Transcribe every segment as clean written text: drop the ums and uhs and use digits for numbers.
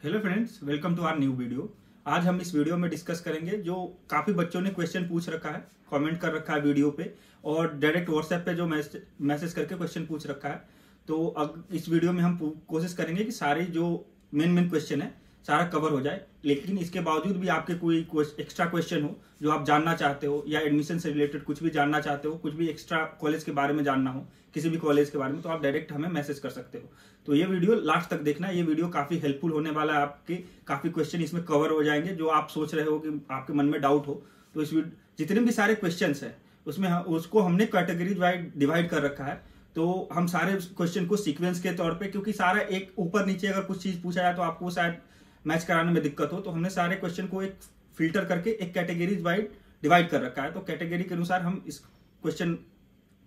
Hello friends, welcome to our new video. आज हम इस वीडियो में डिस्कस करेंगे जो काफ़ी बच्चों ने क्वेश्चन पूछ रखा है, कमेंट कर रखा है वीडियो पे और डायरेक्ट व्हाट्सएप पे जो मैसेज करके क्वेश्चन पूछ रखा है। तो अब इस वीडियो में हम कोशिश करेंगे कि सारे जो मेन क्वेश्चन है सारा कवर हो जाए, लेकिन इसके बावजूद भी आपके कोई एक्स्ट्रा क्वेश्चन हो जो आप जानना चाहते हो या एडमिशन से रिलेटेड कुछ भी जानना चाहते हो, कुछ भी एक्स्ट्रा कॉलेज के बारे में जानना हो, किसी भी कॉलेज के बारे में, तो आप डायरेक्ट हमें मैसेज कर सकते हो। तो ये वीडियो लास्ट तक देखना, ये वीडियो काफी हेल्पफुल होने वाला है, आपके काफी क्वेश्चन इसमें कवर हो जाएंगे जो आप सोच रहे हो कि आपके मन में डाउट हो। तो इस जितने भी सारे क्वेश्चन है उसमें उसको हमने कैटेगरी डिवाइड कर रखा है। तो हम सारे क्वेश्चन को सीक्वेंस के तौर पे, क्योंकि सारा एक ऊपर नीचे अगर कुछ चीज पूछा जाए तो आपको शायद मैच कराने में दिक्कत हो, तो हमने सारे क्वेश्चन को एक फिल्टर करके एक कैटेगरी डिवाइड कर रखा है। तो कैटेगरी के अनुसार हम इस क्वेश्चन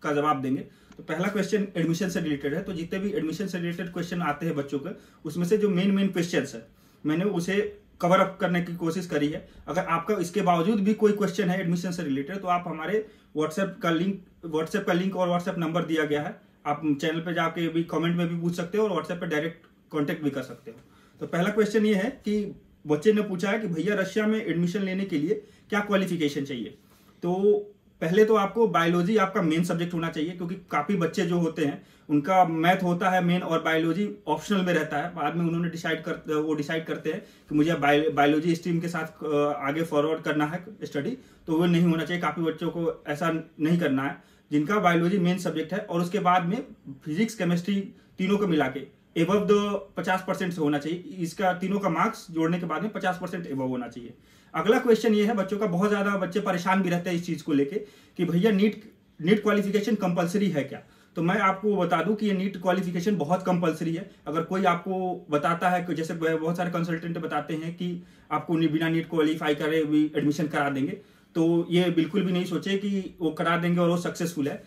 का जवाब देंगे। तो पहला क्वेश्चन एडमिशन से रिलेटेड है। तो जितने भी एडमिशन से रिलेटेड क्वेश्चन आते हैं बच्चों के, उसमें से जो मेन क्वेश्चन है मैंने उसे कवर अप करने की कोशिश करी है। अगर आपका इसके बावजूद भी कोई क्वेश्चन है एडमिशन से रिलेटेड, तो आप हमारे व्हाट्सएप का लिंक और व्हाट्सएप नंबर दिया गया है, आप चैनल पे जाके भी कमेंट में भी पूछ सकते हो और व्हाट्सएप पे डायरेक्ट कॉन्टेक्ट भी कर सकते हो। तो पहला क्वेश्चन ये है कि बच्चे ने पूछा है कि भैया रशिया में एडमिशन लेने के लिए क्या क्वालिफिकेशन चाहिए। तो पहले तो आपको बायोलॉजी आपका मेन सब्जेक्ट होना चाहिए, क्योंकि काफी बच्चे जो होते हैं उनका मैथ होता है मेन और बायोलॉजी ऑप्शनल में रहता है। बाद में उन्होंने डिसाइड करते हैं कि मुझे बायोलॉजी स्ट्रीम के साथ आगे फॉरवर्ड करना है स्टडी, तो वो नहीं होना चाहिए। काफी बच्चों को ऐसा नहीं करना है जिनका बायोलॉजी मेन सब्जेक्ट है और उसके बाद में फिजिक्स केमिस्ट्री तीनों को मिला के एबव 50% से होना चाहिए। इसका तीनों का मार्क्स जोड़ने के बाद में 50% एबव होना चाहिए। अगला क्वेश्चन ये है, बच्चों का बहुत ज्यादा बच्चे परेशान भी रहते हैं इस चीज को लेके कि भैया नीट क्वालिफिकेशन कंपलसरी है क्या। तो मैं आपको बता दूं कि ये नीट क्वालिफिकेशन बहुत कंपलसरी है। अगर कोई आपको बताता है कि जैसे बहुत सारे कंसल्टेंट बताते हैं कि आपको बिना नीट क्वालिफाई करे भी एडमिशन करा देंगे, तो ये बिल्कुल भी नहीं सोचे कि वो करा देंगे और वो सक्सेसफुल है।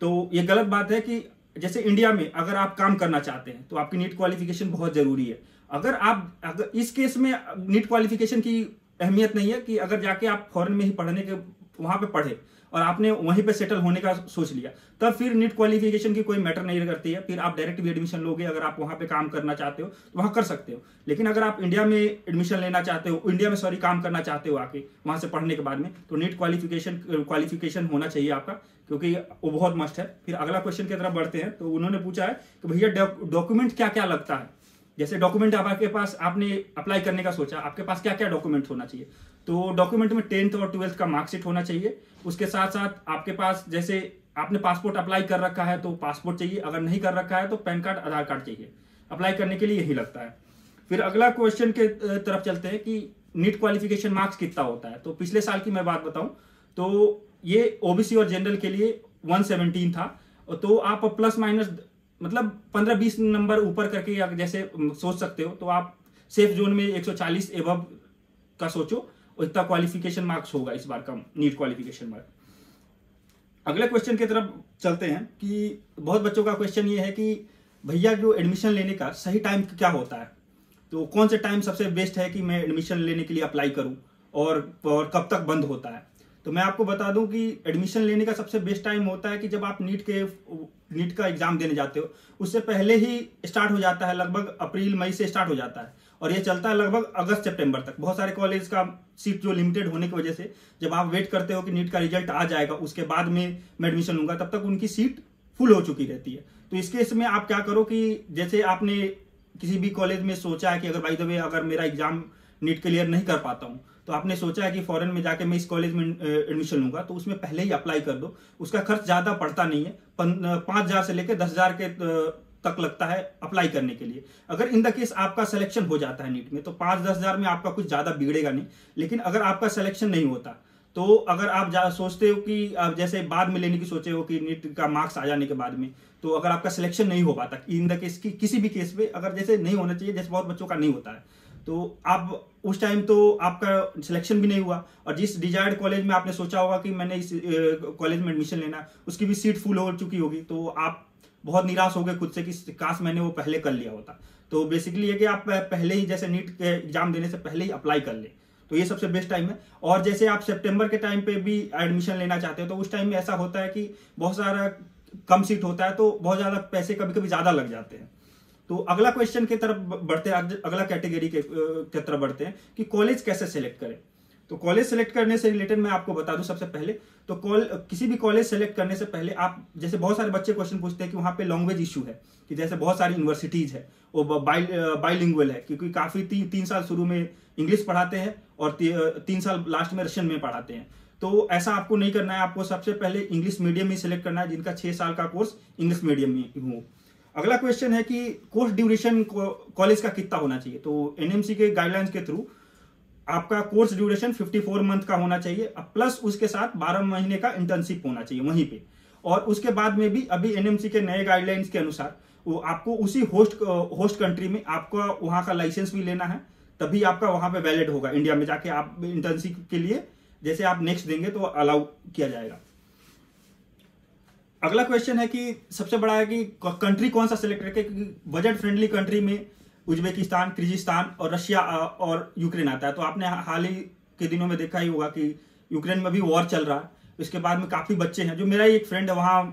तो ये गलत बात है कि जैसे इंडिया में अगर आप काम करना चाहते हैं तो आपकी नीट क्वालिफिकेशन बहुत जरूरी है। अगर इस केस में नीट क्वालिफिकेशन की अहमियत नहीं है कि अगर जाके आप फॉरेन में ही पढ़ने के वहां पे पढ़े और आपने वहीं पे सेटल होने का सोच लिया, तब फिर नीट क्वालिफिकेशन की कोई मैटर नहीं करती है। फिर आप डायरेक्ट भी एडमिशन लोगे, अगर आप वहां पे काम करना चाहते हो तो वहां कर सकते हो। लेकिन अगर आप इंडिया में एडमिशन लेना चाहते हो, काम करना चाहते हो आके वहां से पढ़ने के बाद में, तो नीट क्वालिफिकेशन होना चाहिए आपका, क्योंकि वो बहुत मस्ट है। फिर अगला क्वेश्चन की तरफ बढ़ते हैं। तो उन्होंने पूछा है कि भैया डॉक्यूमेंट क्या क्या लगता है। जैसे डॉक्यूमेंट आपके पास, आपने अप्लाई करने का सोचा, आपके पास क्या क्या डॉक्यूमेंट होना चाहिए। तो डॉक्यूमेंट में 10th और 12th का मार्कशीट होना चाहिए। उसके साथ साथ आपके पास, जैसे आपने पासपोर्ट अप्लाई कर रखा है तो पासपोर्ट चाहिए, अगर नहीं कर रखा है तो पैन कार्ड, आधार कार्ड चाहिए। अप्लाई करने के लिए यही लगता है। फिर अगला क्वेश्चन के तरफ चलते हैं कि नीट क्वालिफिकेशन मार्क्स कितना होता है। तो पिछले साल की मैं बात बताऊं तो ये ओबीसी और जनरल के लिए 117 था। तो आप प्लस माइनस मतलब 15-20 नंबर ऊपर करके जैसे सोच सकते हो, तो आप सेफ जोन में 140 एबव का सोचो, इतना क्वालिफिकेशन मार्क्स होगा इस बार का नीट क्वालिफिकेशन मार्क्स। अगले क्वेश्चन की तरफ चलते हैं कि बहुत बच्चों का क्वेश्चन ये है कि भैया जो एडमिशन लेने का सही टाइम क्या होता है, तो कौन से टाइम सबसे बेस्ट है कि मैं एडमिशन लेने के लिए अप्लाई करूं और कब तक बंद होता है। तो मैं आपको बता दूं कि एडमिशन लेने का सबसे बेस्ट टाइम होता है कि जब आप नीट का एग्जाम देने जाते हो, उससे पहले ही स्टार्ट हो जाता है, लगभग अप्रैल मई से स्टार्ट हो जाता है और ये चलता है लगभग अगस्त सितंबर तक। बहुत सारे कॉलेज का सीट जो लिमिटेड होने की वजह से जब आप वेट करते हो कि नीट का रिजल्ट आ जाएगा उसके बाद में मैं एडमिशन लूंगा, तब तक उनकी सीट फुल हो चुकी रहती है। तो इस केस में आप क्या करो कि जैसे आपने किसी भी कॉलेज में सोचा है कि अगर बाय द वे अगर मेरा एग्जाम नीट क्लियर नहीं कर पाता हूं, तो आपने सोचा है कि फॉरेन में जाके मैं इस कॉलेज में एडमिशन लूंगा, तो उसमें पहले ही अप्लाई कर दो। उसका खर्च ज्यादा पड़ता नहीं है, 5,000 से लेकर 10,000 के तक लगता है अप्लाई करने के लिए। अगर इन द केस आपका सिलेक्शन हो जाता है नीट में, तो 5-10 हजार में आपका कुछ ज्यादा बिगड़ेगा नहीं। लेकिन अगर आपका सिलेक्शन नहीं होता, तो अगर आप सोचते हो कि आप जैसे बाद में लेने की सोचे हो कि नीट का मार्क्स आ जाने के बाद में, तो अगर आपका सिलेक्शन नहीं हो पाता इन द केस की किसी भी केस में, अगर जैसे नहीं होना चाहिए, जैसे बहुत बच्चों का नहीं होता है, तो आप उस टाइम तो आपका सिलेक्शन भी नहीं हुआ और जिस डिजायर्ड कॉलेज में आपने सोचा होगा कि मैंने इस कॉलेज में एडमिशन लेना है, उसकी भी सीट फुल हो चुकी होगी, तो आप बहुत निराश हो गए खुद से कि काश मैंने वो पहले कर लिया होता। तो बेसिकली ये कि आप पहले ही जैसे नीट के एग्जाम देने से पहले ही अप्लाई कर ले, तो ये सबसे बेस्ट टाइम है। और जैसे आप सितंबर के टाइम पे भी एडमिशन लेना चाहते हो, तो उस टाइम में ऐसा होता है कि बहुत सारा कम सीट होता है, तो बहुत ज्यादा पैसे कभी कभी ज्यादा लग जाते हैं। तो अगला क्वेश्चन की तरफ बढ़ते हैं, अगला कैटेगरी के तरफ बढ़ते हैं कि कॉलेज कैसे सेलेक्ट करें। तो कॉलेज सेलेक्ट करने से रिलेटेड मैं आपको बता दूं सबसे पहले, तो किसी भी कॉलेज सेलेक्ट करने से पहले आप, जैसे बहुत सारे बच्चे क्वेश्चन पूछते हैं कि वहां पे लैंग्वेज इशू है, कि जैसे बहुत सारी यूनिवर्सिटीज है वो बाइलिंगुअल है, क्योंकि काफी 3 साल शुरू में इंग्लिश पढ़ाते हैं और 3 साल लास्ट में रशियन में पढ़ाते हैं। तो ऐसा आपको नहीं करना है, आपको सबसे पहले इंग्लिश मीडियम ही सिलेक्ट करना है, जिनका 6 साल का कोर्स इंग्लिश मीडियम में हो। अगला क्वेश्चन है कि कोर्स ड्यूरेशन कॉलेज का कितना होना चाहिए। तो एनएमसी के गाइडलाइंस के थ्रू आपका कोर्स ड्यूरेशन 54 मंथ का होना चाहिए, प्लस उसके साथ 12 महीने का इंटर्नशिप होना चाहिए वहीं पे। और उसके बाद में भी अभी एनएमसी के नए गाइडलाइंस के अनुसार वो आपको उसी होस्ट कंट्री में आपका वहां का लाइसेंस भी लेना है, तभी आपका वहां पे वैलिड होगा। इंडिया में जाके आप इंटर्नशिप के लिए जैसे आप नेक्स्ट देंगे तो अलाउ किया जाएगा। अगला क्वेश्चन है कि सबसे बड़ा है कि कंट्री कौन सा सिलेक्ट रखे, क्योंकि बजट फ्रेंडली कंट्री में उज्बेकिस्तान, किर्गिस्तान और रशिया और यूक्रेन आता है। तो आपने हाल ही के दिनों में देखा ही होगा कि यूक्रेन में भी वॉर चल रहा है। इसके बाद में काफी बच्चे हैं, जो मेरा ही एक फ्रेंड है वहां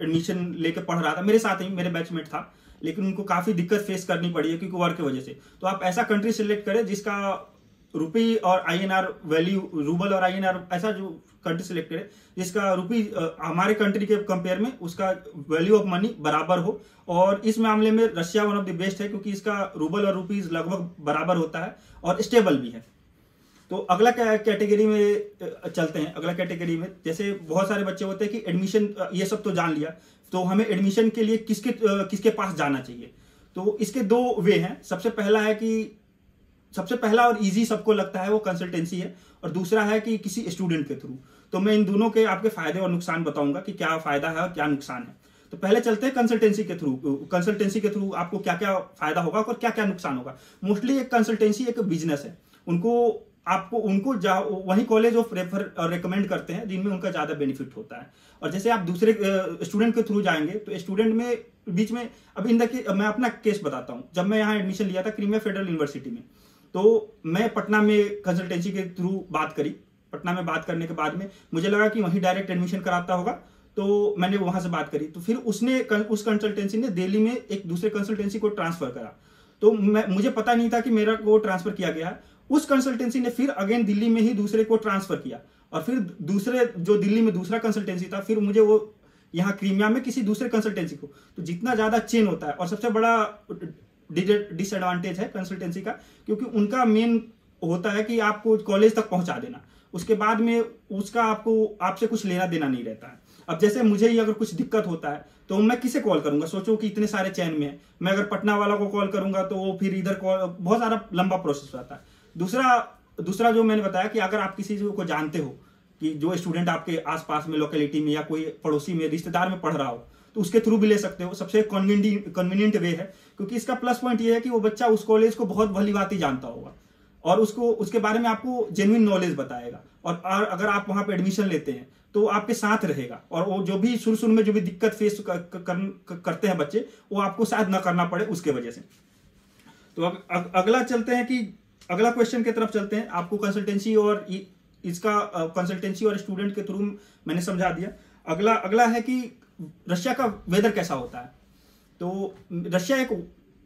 एडमिशन लेके पढ़ रहा था, मेरे साथ ही, मेरे बैचमेट था, लेकिन उनको काफी दिक्कत फेस करनी पड़ी है क्योंकि वॉर की वजह से। तो आप ऐसा कंट्री सिलेक्ट करें जिसका रुपी और आईएनआर वैल्यू, रूबल और आईएनआर, ऐसा जो कंट्री सिलेक्ट करें जिसका रुपी हमारे कंट्री के कंपेयर में उसका वैल्यू ऑफ मनी बराबर हो। और इस मामले में Russia one of the best है, क्योंकि इसका रूबल और रुपीज लगभग बराबर होता है और स्टेबल भी है। तो अगला कैटेगरी में चलते हैं। अगला कैटेगरी में जैसे बहुत सारे बच्चे होते हैं कि एडमिशन, ये सब तो जान लिया, तो हमें एडमिशन के लिए किसके पास जाना चाहिए। तो इसके 2 वे हैं। सबसे पहला और इजी सबको लगता है वो कंसल्टेंसी है, और दूसरा है कि किसी स्टूडेंट के थ्रू। तो मैं इन दोनों के आपके फायदे और नुकसान बताऊंगा कि क्या फायदा है और क्या नुकसान है। तो पहले चलते हैं कंसल्टेंसी के थ्रू। कंसल्टेंसी के थ्रू आपको क्या क्या फायदा होगा और क्या क्या नुकसान होगा। मोस्टली एक कंसल्टेंसी एक बिजनेस है, उनको वही कॉलेज ऑफ रेफर रिकमेंड करते हैं जिनमें उनका ज्यादा बेनिफिट होता है। और जैसे आप दूसरे स्टूडेंट के थ्रू जाएंगे तो स्टूडेंट में बीच में, अब मैं अपना केस बताता हूँ। जब मैं यहाँ एडमिशन लिया था क्रीमिया फेडरल यूनिवर्सिटी में, तो मैं पटना में कंसल्टेंसी के थ्रू बात करी। पटना में बात करने के बाद में मुझे लगा कि वहीं डायरेक्ट एडमिशन कराता होगा, तो मैंने वहां से बात करी। तो फिर उस कंसल्टेंसी ने दिल्ली में एक दूसरे कंसल्टेंसी को ट्रांसफर करा। तो मुझे पता नहीं था कि मेरा को ट्रांसफर किया गया है। उस कंसल्टेंसी ने फिर अगेन दिल्ली में ही दूसरे को ट्रांसफर किया, और फिर दूसरे जो दिल्ली में दूसरा कंसल्टेंसी था, फिर मुझे वो यहाँ क्रीमिया में किसी दूसरे कंसल्टेंसी को। तो जितना ज्यादा चेन होता है, और सबसे बड़ा डिसएडवांटेज है कंसल्टेंसी का, क्योंकि उनका मेन होता है कि आपको कॉलेज तक पहुंचा देना, उसके बाद में उसका आपसे कुछ लेना देना नहीं रहता है। अब जैसे मुझे ही अगर कुछ दिक्कत होता है तो मैं किसे कॉल करूंगा, सोचो कि इतने सारे चैन में है। मैं अगर पटना वाला को कॉल करूंगा तो वो फिर इधर बहुत सारा लंबा प्रोसेस रहता है। दूसरा जो मैंने बताया कि अगर आप किसी को जानते हो कि जो स्टूडेंट आपके आसपास में लोकेलिटी में या कोई पड़ोसी में रिश्तेदार में पढ़ रहा हो, तो उसके थ्रू भी ले सकते हो। सबसे कन्वीनियंट वे है, क्योंकि इसका प्लस पॉइंट ये है कि वो बच्चा उस कॉलेज को बहुत भली भांति जानता होगा और उसके बारे में आपको जेन्युइन नॉलेज बताएगा। और अगर आप वहां पे एडमिशन लेते हैं तो आपके साथ रहेगा, और वो जो भी शुरू में जो भी दिक्कत फेस करते हैं बच्चे, वो आपको शायद ना करना पड़े उसके वजह से। तो अगला क्वेश्चन की तरफ चलते हैं। आपको कंसल्टेंसी और स्टूडेंट के थ्रू मैंने समझा दिया। अगला है कि रशिया का वेदर कैसा होता है। तो रशिया एक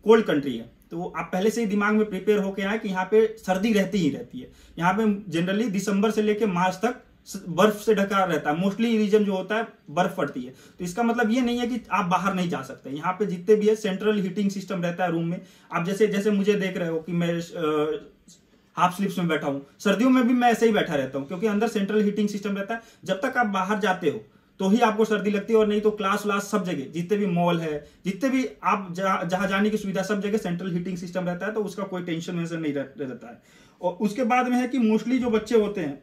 कोल्ड कंट्री है, तो आप पहले से ही दिमाग में प्रिपेयर होके आए कि यहाँ पे सर्दी रहती ही रहती है। यहाँ पे जनरली दिसंबर से लेके मार्च तक बर्फ से ढका रहता है। मोस्टली रीजन जो होता है बर्फ पड़ती है। तो इसका मतलब ये नहीं है कि आप बाहर नहीं जा सकते। यहाँ पे जितने भी है सेंट्रल हीटिंग सिस्टम रहता है रूम में। आप जैसे मुझे देख रहे हो कि मैं हाफ स्लीव्स में बैठा हूँ, सर्दियों में भी मैं ऐसे ही बैठा रहता हूँ, क्योंकि अंदर सेंट्रल हीटिंग सिस्टम रहता है। जब तक आप बाहर जाते हो तो ही आपको सर्दी लगती है, और नहीं तो क्लास सब जगह, जितने भी मॉल है, जितने भी आप जहां जाने की सुविधा, सब जगह सेंट्रल हीटिंग सिस्टम रहता है। तो उसका कोई टेंशन नहीं रहता है। और उसके बाद में है कि मोस्टली जो बच्चे होते हैं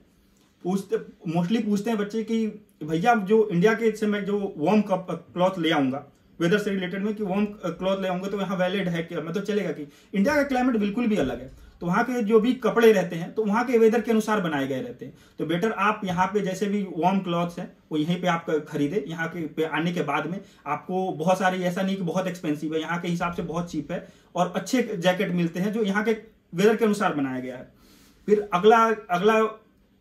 मोस्टली पूछते हैं बच्चे कि भैया जो इंडिया के से मैं जो वार्म क्लॉथ ले आऊंगा वेदर से रिलेटेड में, कि वार्म क्लॉथ ले आऊंगा तो यहाँ वैलिड है क्या, मैं तो चलेगा कि। इंडिया का क्लाइमेट बिल्कुल भी अलग है, तो वहाँ के जो भी कपड़े रहते हैं तो वहाँ के वेदर के अनुसार बनाए गए रहते हैं। तो बेटर आप यहाँ पे जैसे भी वार्म क्लॉथ्स हैं वो यहीं पे आप खरीदे। यहाँ के पे आने के बाद में आपको बहुत सारी, ऐसा नहीं कि बहुत एक्सपेंसिव है, यहाँ के हिसाब से बहुत चीप है, और अच्छे जैकेट मिलते हैं जो यहाँ के वेदर के अनुसार बनाया गया है। फिर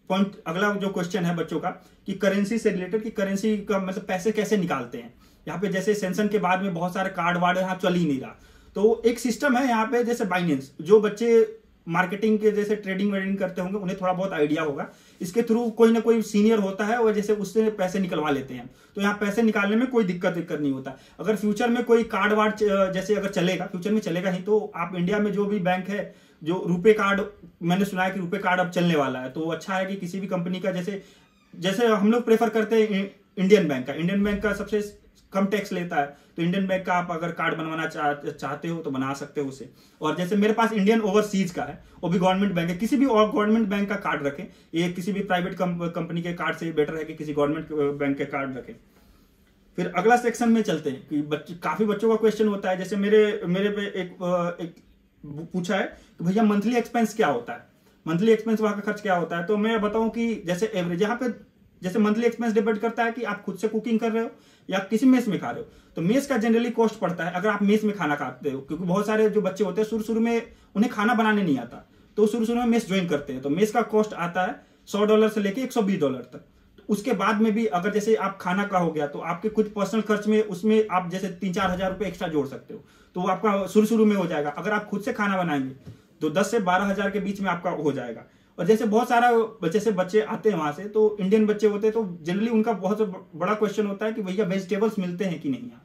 अगला जो क्वेश्चन है बच्चों का कि करेंसी से रिलेटेड, कि करेंसी का मतलब पैसे कैसे निकालते हैं। यहाँ पे जैसे सेंसन के बाद में बहुत सारे कार्ड वार्ड यहाँ चल ही नहीं रहा, तो एक सिस्टम है यहाँ पे, जैसे बाइनेंस, जो बच्चे मार्केटिंग के जैसे ट्रेडिंग वेडिंग करते होंगे उन्हें थोड़ा बहुत आइडिया होगा। इसके थ्रू कोई ना कोई सीनियर होता है और जैसे उससे पैसे निकलवा लेते हैं, तो यहाँ पैसे निकालने में कोई दिक्कत नहीं होता। अगर फ्यूचर में कोई कार्ड वार्ड जैसे अगर चलेगा, फ्यूचर में चलेगा ही, तो आप इंडिया में जो भी बैंक है, जो रुपे कार्ड, मैंने सुना है कि रुपे कार्ड अब चलने वाला है, तो अच्छा है कि किसी भी कंपनी का, जैसे हम लोग प्रेफर करते हैं इंडियन बैंक का सबसे कम टैक्स लेता है, तो इंडियन बैंक का आप अगर कार्ड बनवाना चाहते हो तो बना सकते हो उसे। और जैसे मेरे पास इंडियन ओवरसीज का है, वो भी गवर्नमेंट बैंक है, किसी भी और गवर्नमेंट बैंक का कार्ड रखें, ये किसी भी प्राइवेट कंपनी के कार्ड से बेटर है कि किसी गवर्नमेंट बैंक के कार्ड रखें। फिर अगला सेक्शन में चलते हैं कि काफी बच्चों का क्वेश्चन होता है, जैसे मेरे पे एक पूछा है कि भैया मंथली एक्सपेंस क्या होता है, मंथली एक्सपेंस वहां का खर्च क्या होता है। तो मैं बताऊं कि जैसे एवरेज यहाँ पे जैसे मंथली एक्सपेंस डिपेंड करता है कि आप खुद से कुकिंग कर रहे हो या किसी मेस में खा रहे हो। तो मेस का जनरली कॉस्ट पड़ता है अगर आप मेस में खाना खाते हो, क्योंकि बहुत सारे जो बच्चे होते हैं शुरू में उन्हें खाना बनाने नहीं आता, तो शुरू में मेस ज्वाइन करते हैं, तो मेस का कॉस्ट आता है $100 से लेके $120 तक। तो उसके बाद में भी अगर जैसे आप खाना का हो गया, तो आपके कुछ पर्सनल खर्च में उसमें आप जैसे 3-4 हज़ार रुपये एक्स्ट्रा जोड़ सकते हो, तो वो आपका शुरू में हो जाएगा। अगर आप खुद से खाना बनाएंगे तो 10 से 12 हज़ार के बीच में आपका हो जाएगा। और जैसे बहुत सारा जैसे बच्चे आते हैं वहां से, तो इंडियन बच्चे होते हैं, तो जनरली उनका बहुत बड़ा क्वेश्चन होता है कि भैया वेजिटेबल्स मिलते हैं कि नहीं यहाँ।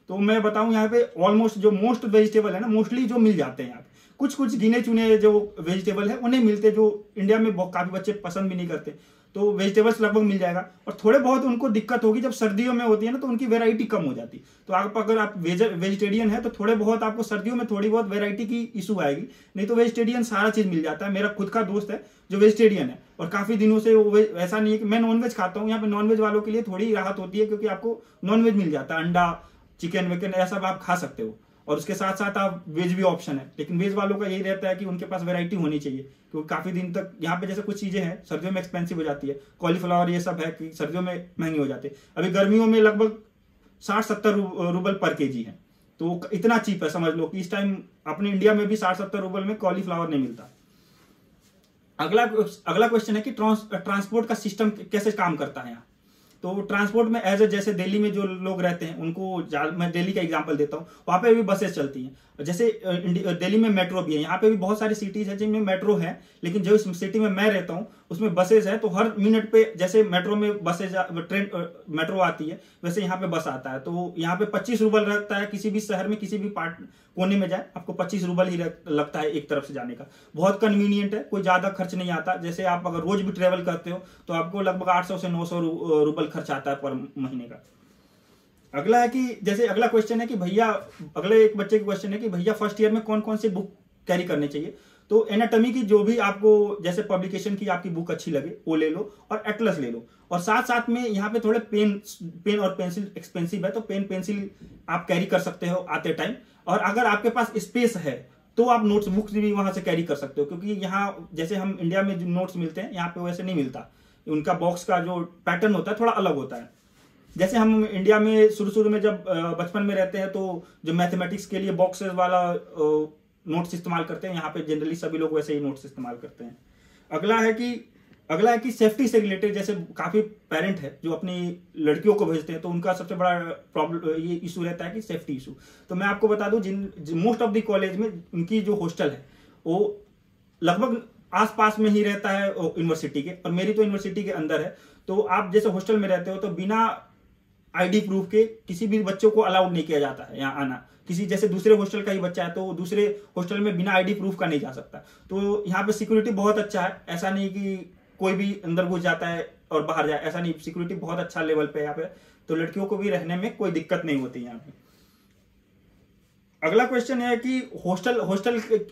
तो मैं बताऊं यहाँ पे ऑलमोस्ट जो मोस्ट वेजिटेबल है ना, मोस्टली जो मिल जाते हैं यहाँ पे, कुछ गिने चुने जो वेजिटेबल है उन्हें मिलते, जो इंडिया में काफी बच्चे पसंद भी नहीं करते, तो वेजिटेबल्स लगभग मिल जाएगा। और थोड़े बहुत उनको दिक्कत होगी जब सर्दियों में होती है ना, तो उनकी वेराइटी कम हो जाती। तो अगर आप वेजिटेरियन है तो थोड़े बहुत आपको सर्दियों में थोड़ी बहुत वेराइटी की इशू आएगी, नहीं तो वेजिटेरियन सारा चीज मिल जाता है। मेरा खुद का दोस्त है जो वेजिटेरियन है और काफी दिनों से वो ऐसा नहीं है कि मैं नॉनवेज खाता हूँ, यहाँ पे नॉनवेज वालों के लिए थोड़ी राहत होती है, क्योंकि आपको नॉनवेज मिल जाता है, अंडा चिकन विकन ऐसा आप खा सकते हो, और उसके साथ साथ आप वेज भी ऑप्शन है। लेकिन वेज वालों का यही रहता है कि उनके पास वैरायटी होनी चाहिए, क्योंकि काफी दिन तक यहाँ पे जैसे कुछ चीजें हैं सर्दियों में एक्सपेंसिव हो जाती है, कॉलीफ्लावर ये सब है कि सर्दियों में महंगी हो जाती है। अभी गर्मियों में लगभग 60-70 रूबल पर केजी है, तो इतना चीप है, समझ लो कि इस टाइम अपने इंडिया में भी 60-70 रूबल में कॉलीफ्लावर नहीं मिलता। अगला क्वेश्चन है कि ट्रांसपोर्ट का सिस्टम कैसे काम करता है यहाँ। तो ट्रांसपोर्ट में जैसे दिल्ली में जो लोग रहते हैं उनको, मैं दिल्ली का एग्जांपल देता हूँ, वहाँ पे भी बसेस चलती हैं। जैसे दिल्ली में मेट्रो भी है, यहाँ पे भी बहुत सारी सिटीज है जिनमें मेट्रो है, लेकिन जो सिटी में मैं रहता हूँ उसमें बसेस है। तो हर मिनट पे जैसे मेट्रो में बसेज मेट्रो आती है, वैसे यहाँ पे बस आता है। तो यहाँ पे 25 रूबल लगता है, किसी भी शहर में किसी भी कोने में जाए आपको 25 रूबल ही लगता है एक तरफ से जाने का। बहुत कन्वीनियंट है, कोई ज्यादा खर्च नहीं आता। जैसे आप अगर रोज भी ट्रेवल करते हो तो आपको लगभग 800 से 900 रूबल खर्च आता है पर महीने का। अगला है कि जैसे अगला क्वेश्चन है कि भैया, अगले एक बच्चे का क्वेश्चन है कि भैया फर्स्ट ईयर में कौन कौन सी बुक कैरी करनी चाहिए। तो एनाटॉमी की जो भी आपको जैसे पब्लिकेशन की आपकी बुक अच्छी लगे वो ले लो, और एटलस ले लो। और साथ साथ में यहाँ पे थोड़े पेन और पेंसिल एक्सपेंसिव है, तो पेन पेंसिल आप कैरी कर सकते हो आते टाइम। और अगर आपके पास स्पेस है तो आप नोट्स बुक्स भी वहां से कैरी कर सकते हो, क्योंकि यहाँ जैसे हम इंडिया में जो नोट्स मिलते हैं यहाँ पे वैसे नहीं मिलता। उनका बॉक्स का जो पैटर्न होता है थोड़ा अलग होता है। जैसे हम इंडिया में शुरू में जब बचपन में रहते हैं तो जो मैथमेटिक्स के लिए बॉक्सेस वाला नोट्स इस्तेमाल करते हैं, यहाँ पे जनरली सभी लोग वैसे ही नोट्स इस्तेमाल करते हैं। अगला है कि सेफ्टी से रिलेटेड, जैसे काफी पेरेंट है जो अपनी लड़कियों को भेजते हैं, तो उनका सबसे बड़ा प्रॉब्लम ये इशू रहता है कि सेफ्टी इशू। तो मैं आपको बता दूं, मोस्ट ऑफ द कॉलेज में उनकी जो हॉस्टल है वो लगभग आसपास में ही रहता है यूनिवर्सिटी के, और मेरी तो यूनिवर्सिटी के अंदर है। तो आप जैसे हॉस्टल में रहते हो तो बिना आईडी प्रूफ के किसी भी बच्चों को अलाउड नहीं किया जाता है यहाँ आना। किसी जैसे दूसरे हॉस्टल का ही बच्चा है तो दूसरे हॉस्टल में बिना आईडी प्रूफ का नहीं जा सकता। तो यहाँ पे सिक्योरिटी बहुत अच्छा है, ऐसा नहीं कि कोई भी अंदर घुस जाता है और बाहर जाए, ऐसा नहीं। सिक्योरिटी बहुत अच्छा लेवल पे यहाँ पे, तो लड़कियों को भी रहने में कोई दिक्कत नहीं होती यहाँ पे। अगला क्वेश्चन है कि हॉस्टल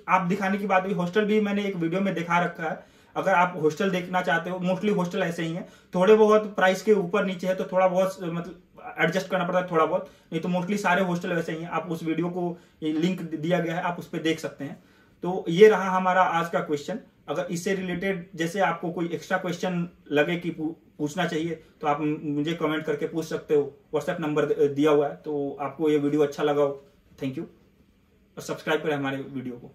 आप दिखाने की बात हुई, हॉस्टल भी मैंने एक वीडियो में दिखा रखा है। अगर आप हॉस्टल देखना चाहते हो, मोस्टली हॉस्टल ऐसे ही है, थोड़े बहुत प्राइस के ऊपर नीचे है तो थोड़ा बहुत मतलब एडजस्ट करना पड़ता है थोड़ा बहुत, नहीं तो मोस्टली सारे हॉस्टल वैसे ही हैं। आप उस वीडियो को लिंक दिया गया है, आप उस पर देख सकते हैं। तो ये रहा हमारा आज का क्वेश्चन। अगर इससे रिलेटेड जैसे आपको कोई एक्स्ट्रा क्वेश्चन लगे कि पूछना चाहिए तो आप मुझे कमेंट करके पूछ सकते हो। व्हाट्सएप नंबर दिया हुआ है। तो आपको ये वीडियो अच्छा लगा हो, थैंक यू, और सब्सक्राइब करें हमारे वीडियो को।